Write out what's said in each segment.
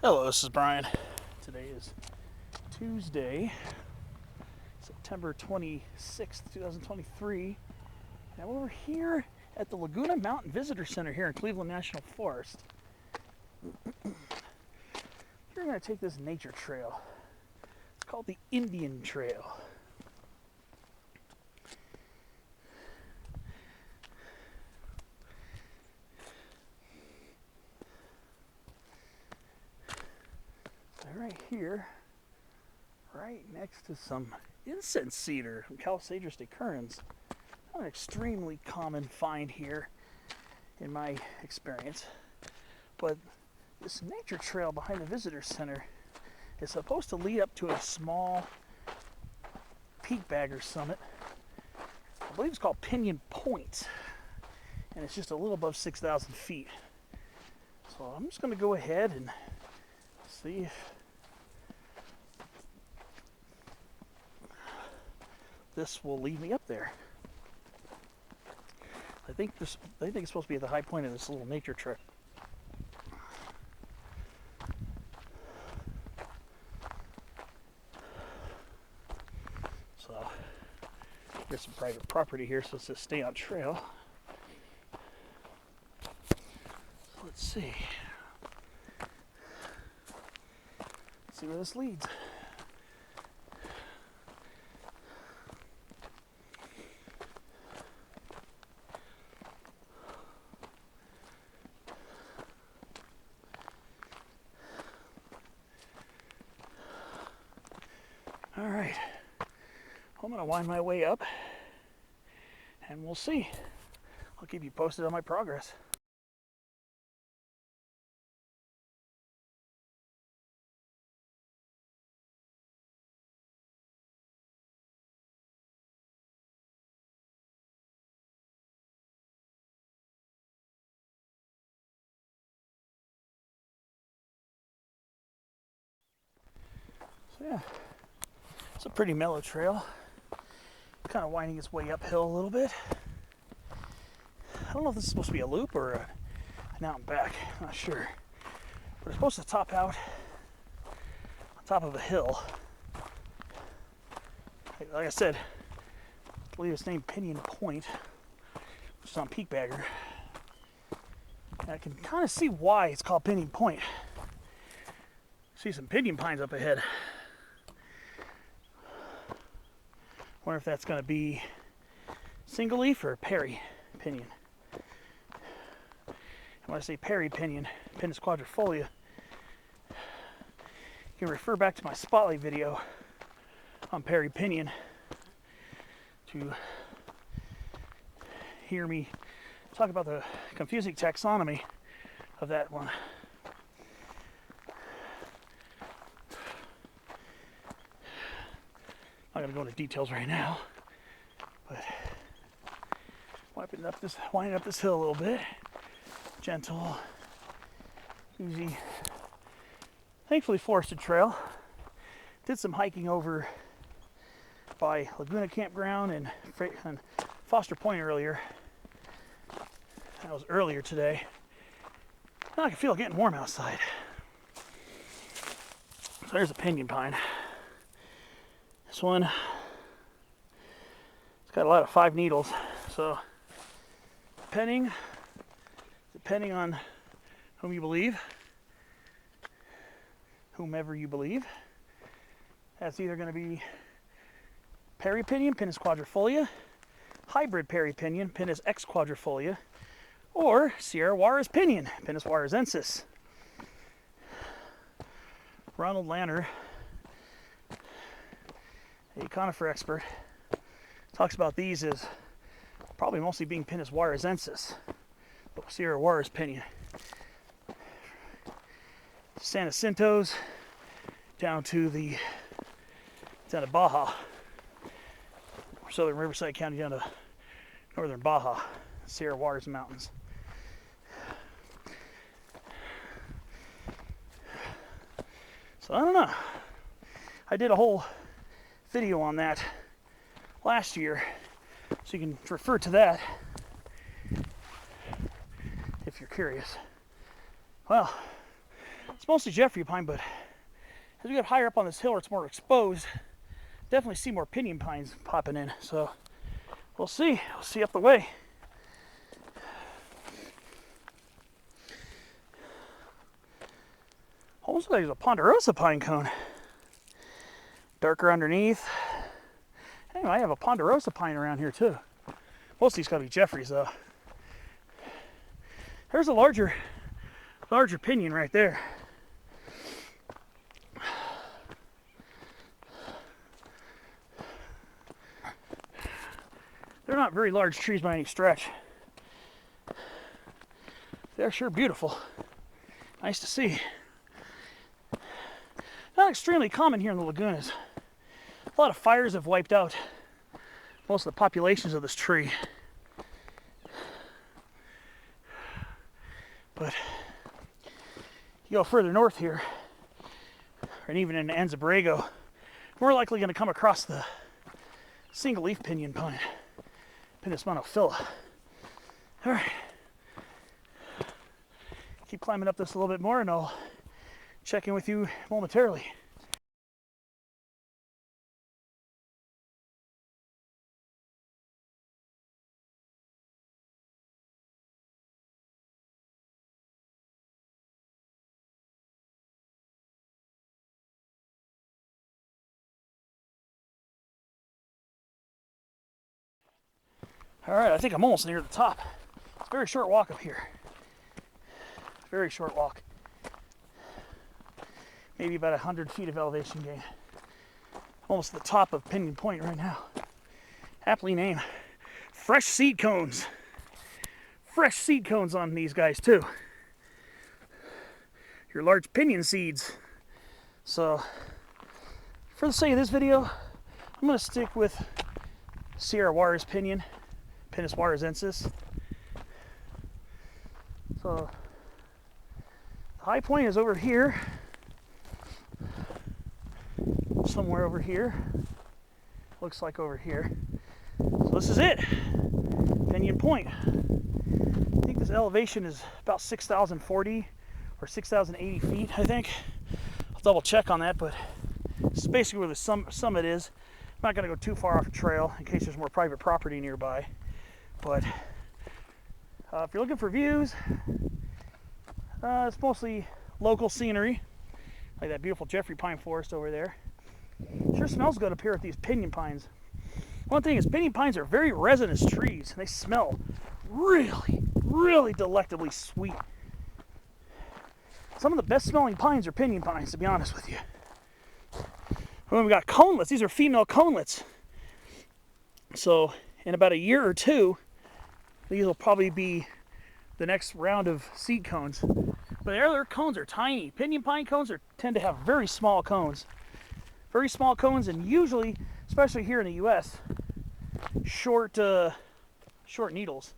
Hello, this is Brian. Today is Tuesday, September 26th, 2023, and we're here at the Laguna Mountains Visitor Center here in Cleveland National Forest. We're going to take this nature trail. It's called the Indian Trail. Right here, right next to some incense cedar from Calisandra decurrens. Not an extremely common find here in my experience, but this nature trail behind the visitor center is supposed to lead up to a small peak bagger summit. I believe it's called Pinyon Point, and it's just a little above 6,000 feet. So I'm just going to go ahead and see if this will lead me up there. I think it's supposed to be at the high point of this little nature trail. So there's some private property here, so it says stay on trail. So let's see. Let's see where this leads. All right, I'm going to wind my way up, and we'll see. I'll keep you posted on my progress. So yeah. It's a pretty mellow trail, kind of winding its way uphill a little bit. I don't know if this is supposed to be a loop or an out and back, I'm not sure. But it's supposed to top out on top of a hill. Like I said, I believe it's named Pinyon Point, which is on Peak Bagger. And I can kind of see why it's called Pinyon Point. See some pinyon pines up ahead. Wonder if that's going to be single leaf or Perry pinyon. And when I say Perry pinyon, Pinus quadrifolia, you can refer back to my spotlight video on Perry pinyon to hear me talk about the confusing taxonomy of that one. I'm not going to go into details right now, but winding up this hill a little bit. Gentle, easy, thankfully forested trail. Did some hiking over by Laguna Campground and Foster Point earlier. That was earlier today. Now I can feel it getting warm outside. So there's a pinyon pine. This one, it's got a lot of 5 needles, so depending on whomever you believe, that's either going to be Perry pinyon, Pinus quadrifolia, hybrid Perry pinyon, Pinus X quadrifolia, or Sierra Juarez pinyon, Pinus juarezensis. Ronald Lanner, a conifer expert, talks about these as probably mostly being Pinus juarezensis, but Sierra Juarez pinyon. San Jacinto's down to Baja, southern Riverside County down to northern Baja, Sierra Juarez Mountains. So I don't know. I did a whole video on that last year, so you can refer to that if you're curious. Well, It's mostly Jeffrey pine, but as we get higher up on this hill where it's more exposed, definitely see more pinyon pines popping in. So we'll see. We'll see up the way. Almost like there's a ponderosa pine cone. Darker underneath. Anyway, I have a ponderosa pine around here too. Most of these gotta be Jeffreys though. There's a larger pinyon right there. They're not very large trees by any stretch. They're sure beautiful. Nice to see. Not extremely common here in the lagunas. A lot of fires have wiped out most of the populations of this tree. But you go further north here, and even in Anza-Borrego, more likely going to come across the single leaf pinyon pine, Pinus monophylla. All right. Keep climbing up this a little bit more and I'll check in with you momentarily. All right, I think I'm almost near the top. It's a very short walk up here. Very short walk. Maybe about 100 feet of elevation gain. Almost at the top of Pinyon Point right now. Aptly named. Fresh seed cones. Fresh seed cones on these guys too. Your large pinyon seeds. So, for the sake of this video, I'm going to stick with Sierra Juarez pinyon. Pinus juarezensis. So, the high point is over here. Somewhere over here. Looks like over here. So this is it. Pinyon Point. I think this elevation is about 6,040 or 6,080 feet, I think. I'll double check on that, but this is basically where the summit is. I'm not going to go too far off the trail in case there's more private property nearby. But if you're looking for views, it's mostly local scenery, like that beautiful Jeffrey pine forest over there. Sure smells good up here with these pinyon pines. One thing is, pinyon pines are very resinous trees, and they smell really, really delectably sweet. Some of the best smelling pines are pinyon pines, to be honest with you. And then we got conelets. These are female conelets. So in about a year or two, these will probably be the next round of seed cones. But their cones are tiny. Pinyon pine cones tend to have very small cones. Very small cones, and usually, especially here in the U.S., short needles.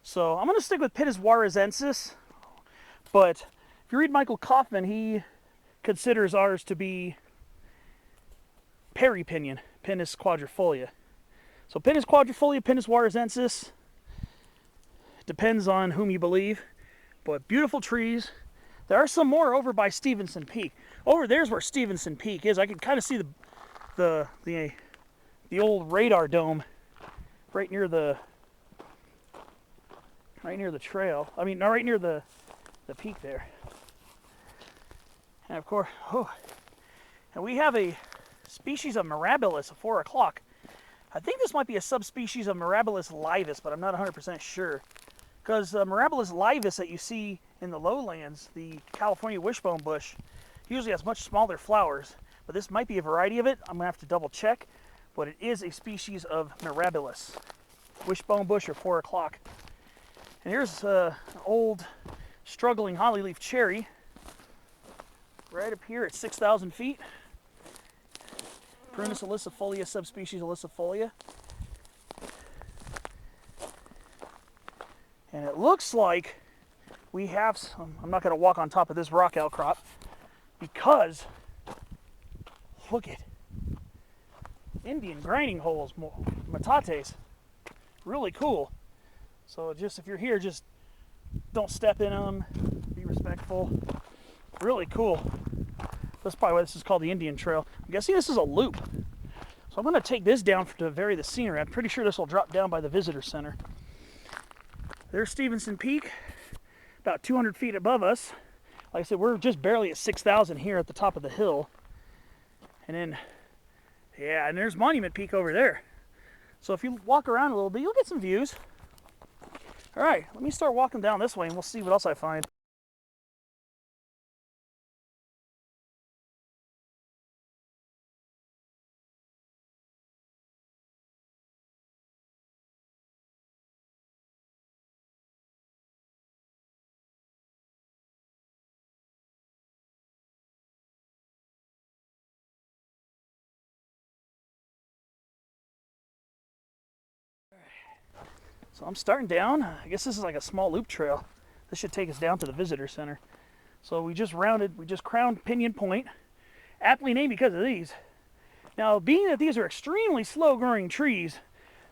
So I'm going to stick with Pinus juarezensis. But if you read Michael Kaufman, he considers ours to be peripinyon, Pinus quadrifolia. So Pinus quadrifolia, Pinus juarezensis. Depends on whom you believe. But beautiful trees. There are some more over by Stevenson Peak. Over there's where Stevenson Peak is. I can kind of see the old radar dome right near the trail. I mean, right near the peak there. And of course, and we have a species of Mirabilis at 4 o'clock. I think this might be a subspecies of Mirabilis laevis, but I'm not 100% sure. Because Mirabilis laevis that you see in the lowlands, the California wishbone bush, usually has much smaller flowers. But this might be a variety of it. I'm going to have to double check. But it is a species of Mirabilis. Wishbone bush or 4 o'clock. And here's an old struggling hollyleaf cherry. Right up here at 6,000 feet. Prunus ilicifolia, subspecies ilicifolia. And it looks like we have some, I'm not going to walk on top of this rock outcrop because, look at Indian grinding holes, metates. Really cool. So just if you're here, just don't step in them, be respectful. Really cool. That's probably why this is called the Indian Trail. I'm guessing this is a loop. So I'm going to take this down to vary the scenery. I'm pretty sure this will drop down by the visitor center. There's Stevenson Peak, about 200 feet above us. Like I said, we're just barely at 6,000 here at the top of the hill. And then, yeah, and there's Monument Peak over there. So if you walk around a little bit, you'll get some views. All right, let me start walking down this way and we'll see what else I find. So I'm starting down. I guess this is like a small loop trail. This should take us down to the visitor center. So we just crowned Pinyon Point, aptly named because of these. Now, being that these are extremely slow-growing trees,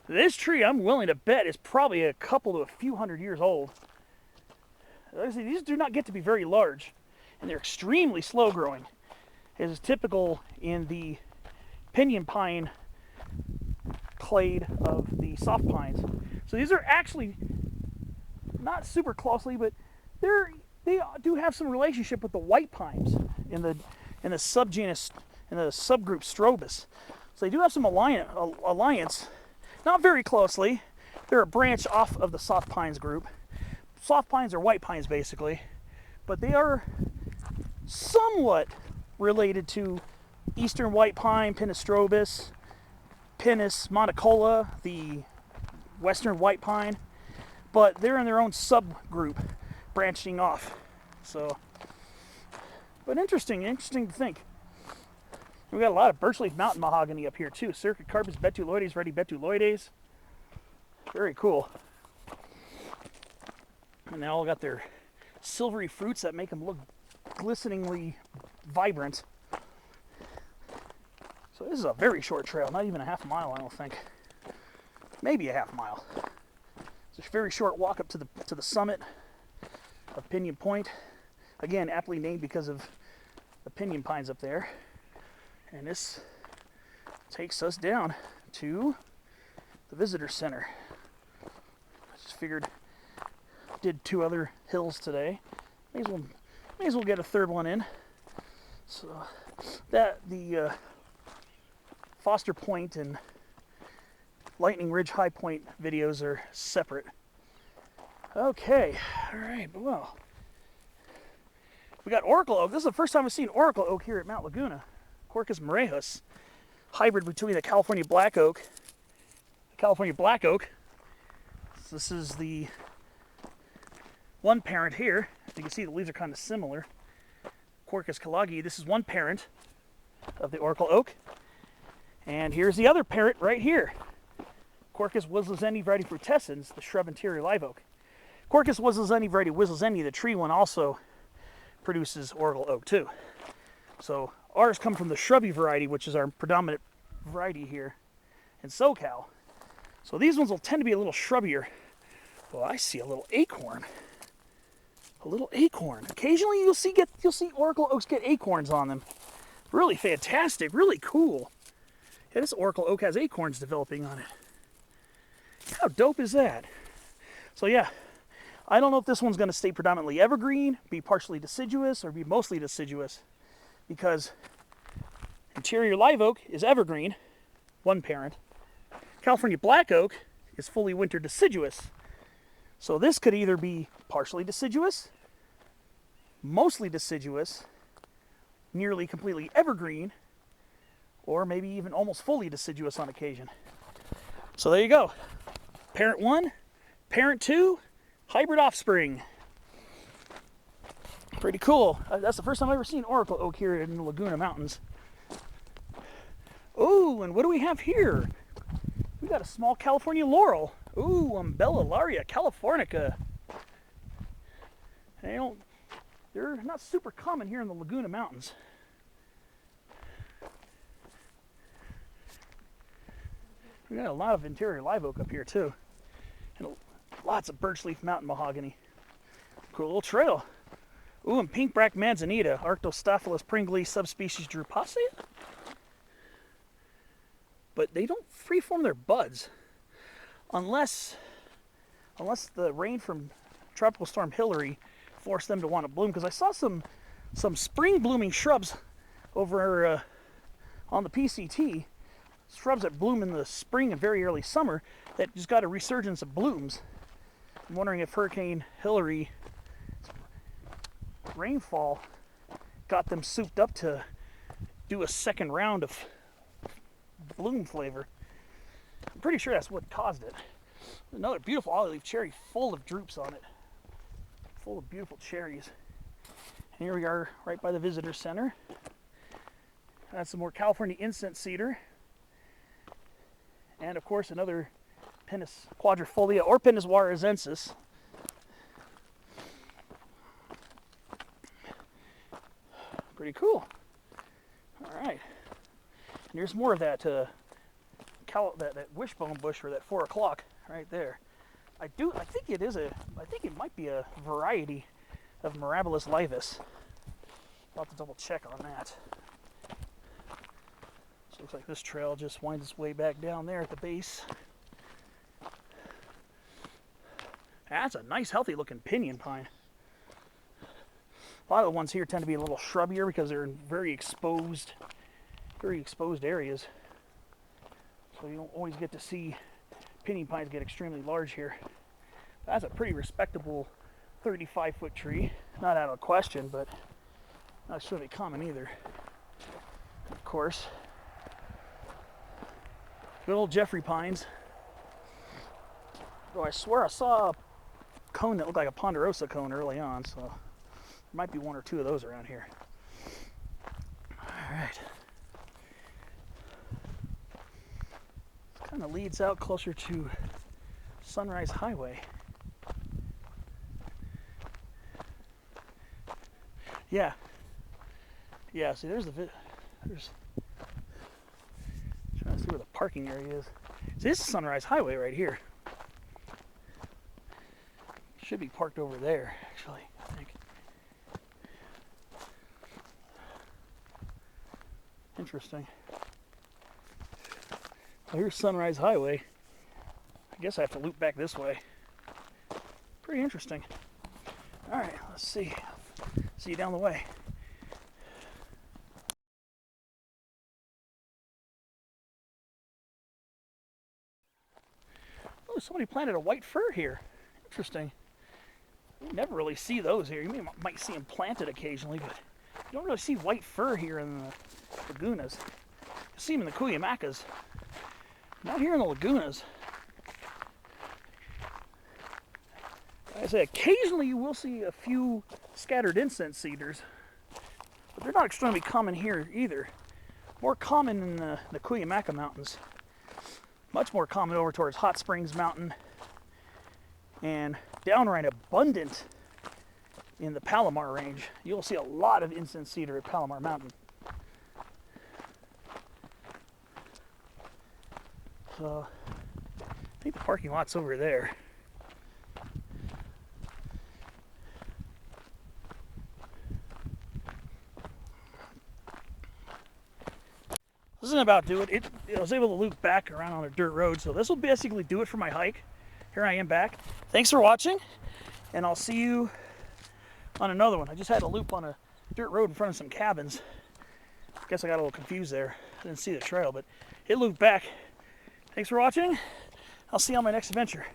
this tree, I'm willing to bet, is probably a couple to a few hundred years old. Like I say, these do not get to be very large, and they're extremely slow-growing, as is typical in the pinyon pine clade of the soft pines. So these are actually not super closely, but they do have some relationship with the white pines in the subgenus, in the subgroup Strobus. So they do have some alliance, not very closely. They're a branch off of the soft pines group. Soft pines are white pines basically, but they are somewhat related to eastern white pine, Pinus strobus, Pinus monticola, the western white pine, but they're in their own subgroup, branching off. So, but interesting to think. We got a lot of birchleaf mountain mahogany up here too. Circocarpus betuloides, redibetuloides. Very cool. And they all got their silvery fruits that make them look glisteningly vibrant. So this is a very short trail, not even a half mile, I don't think. Maybe a half mile. It's a very short walk up to the summit of Pinyon Point. Again, aptly named because of the pinyon pines up there. And this takes us down to the visitor center. I just figured, did 2 other hills today. May as well get a third one in. So that the Foster Point and Lightning Ridge High Point videos are separate. Okay, all right, well, we got Oracle Oak. This is the first time I've seen Oracle Oak here at Mount Laguna. Quercus marejus, hybrid between the California Black Oak. So this is the one parent here. As you can see, the leaves are kind of similar. Quercus kalagi, this is one parent of the Oracle Oak. And here's the other parent right here. Quercus wizlazeni variety frutescens, the shrub interior live oak. Quercus wizlazeni variety wizlazeni, the tree one, also produces Oracle Oak too. So ours come from the shrubby variety, which is our predominant variety here in SoCal. So these ones will tend to be a little shrubbier. Well, I see a little acorn. A little acorn. Occasionally you'll see Oracle Oaks get acorns on them. Really fantastic, really cool. Yeah, this Oracle Oak has acorns developing on it. How dope is that? So yeah, I don't know if this one's going to stay predominantly evergreen, be partially deciduous, or be mostly deciduous, because interior live oak is evergreen, one parent. California black oak is fully winter deciduous. So this could either be partially deciduous, mostly deciduous, nearly completely evergreen, or maybe even almost fully deciduous on occasion. So there you go. Parent 1, parent 2, hybrid offspring. Pretty cool. That's the first time I've ever seen Oracle Oak here in the Laguna Mountains. Oh, and what do we have here? We got a small California laurel. Ooh, Umbellaria californica. They're not super common here in the Laguna Mountains. We got a lot of interior live oak up here too. And lots of birchleaf mountain mahogany. Cool little trail. Ooh, and pinkback manzanita, Arctostaphylos pringli, subspecies drupacea. But they don't freeform their buds unless the rain from Tropical Storm Hillary forced them to want to bloom. Because I saw some spring blooming shrubs over on the PCT, shrubs that bloom in the spring and very early summer that just got a resurgence of blooms. I'm wondering if Hurricane Hillary rainfall got them souped up to do a second round of bloom flavor. I'm pretty sure that's what caused it. Another beautiful olive leaf cherry full of drupes on it. Full of beautiful cherries. And here we are right by the visitor center. That's some more California incense cedar. And of course another Pinus quadrifolia or Pinus juarezzensis. Pretty cool. All right. And here's more of that that wishbone bush, or that 4 o'clock right there. I think it might be a variety of Mirabilis laevis. I'll have to double check on that. So it looks like this trail just winds its way back down there at the base. That's a nice, healthy looking pinyon pine. A lot of the ones here tend to be a little shrubbier because they're in very exposed areas. So you don't always get to see pinyon pines get extremely large here. That's a pretty respectable 35-foot tree. Not out of question, but not extremely common either. Of course, good old Jeffrey pines. Though I swear I saw a cone that looked like a ponderosa cone early on, so there might be 1 or 2 of those around here. All right. This kind of leads out closer to Sunrise Highway. Yeah. Yeah, see, there's trying to see where the parking area is. See, this is Sunrise Highway right here. Should be parked over there, actually, I think. Interesting. Well, here's Sunrise Highway. I guess I have to loop back this way. Pretty interesting. All right, let's see. See you down the way. Oh, somebody planted a white fir here. Interesting. You never really see those here. You might see them planted occasionally, but you don't really see white fir here in the lagunas. You see them in the Cuyamacas. Not here in the lagunas. Like I say, occasionally you will see a few scattered incense cedars, but they're not extremely common here either. More common in the Cuyamaca Mountains. Much more common over towards Hot Springs Mountain, and downright abundant in the Palomar Range. You'll see a lot of incense cedar at Palomar Mountain. So, I think the parking lot's over there. This isn't about do it. I was able to loop back around on a dirt road, so this will basically do it for my hike. Here I am back. Thanks for watching, and I'll see you on another one. I just had a loop on a dirt road in front of some cabins. I guess I got a little confused there. I didn't see the trail, but it looped back. Thanks for watching. I'll see you on my next adventure.